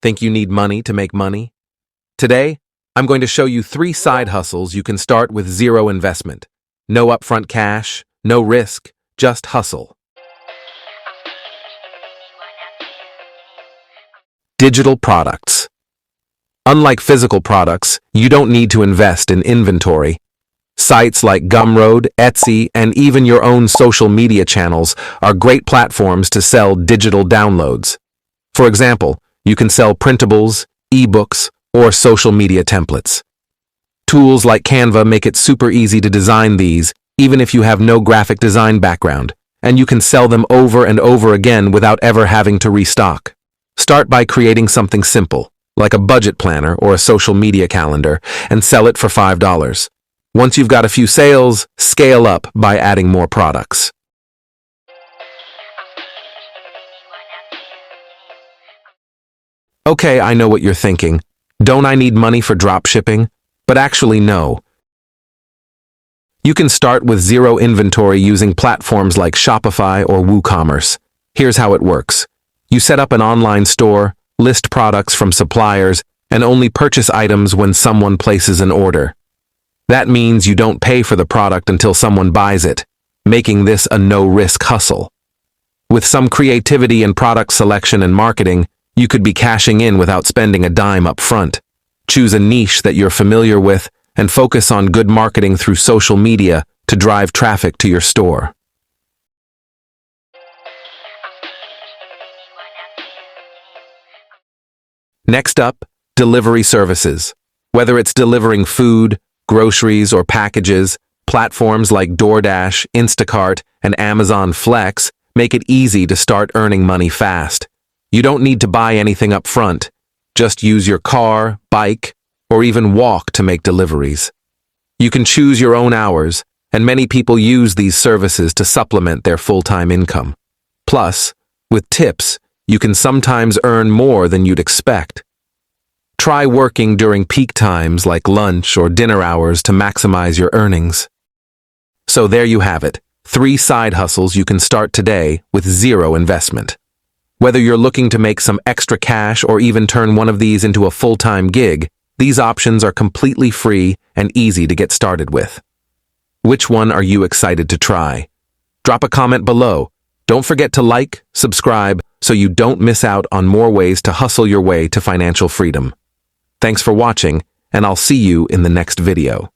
Think you need money to make money? Today, I'm going to show you 3 side hustles you can start with zero investment. No upfront cash, no risk, just hustle. Digital products. Unlike physical products, you don't need to invest in inventory. Sites like Gumroad, Etsy, and even your own social media channels are great platforms to sell digital downloads. For example, you can sell printables, ebooks, or social media templates. Tools like Canva make it super easy to design these, even if you have no graphic design background, and you can sell them over and over again without ever having to restock. Start by creating something simple, like a budget planner or a social media calendar, and sell it for $5. Once you've got a few sales, scale up by adding more products. Okay, I know what you're thinking. Don't I need money for dropshipping? But actually, no. You can start with zero inventory using platforms like Shopify or WooCommerce. Here's how it works. You set up an online store, list products from suppliers, and only purchase items when someone places an order. That means you don't pay for the product until someone buys it, making this a no-risk hustle. With some creativity in product selection and marketing, you could be cashing in without spending a dime up front. Choose a niche that you're familiar with and focus on good marketing through social media to drive traffic to your store. Next up, delivery services. Whether it's delivering food, groceries, or packages, platforms like DoorDash, Instacart, and Amazon Flex make it easy to start earning money fast. You don't need to buy anything up front. Just use your car, bike, or even walk to make deliveries. You can choose your own hours, and many people use these services to supplement their full-time income. Plus, with tips, you can sometimes earn more than you'd expect. Try working during peak times like lunch or dinner hours to maximize your earnings. So there you have it, 3 side hustles you can start today with zero investment. Whether you're looking to make some extra cash or even turn one of these into a full-time gig, these options are completely free and easy to get started with. Which one are you excited to try? Drop a comment below. Don't forget to like, subscribe, so you don't miss out on more ways to hustle your way to financial freedom. Thanks for watching, and I'll see you in the next video.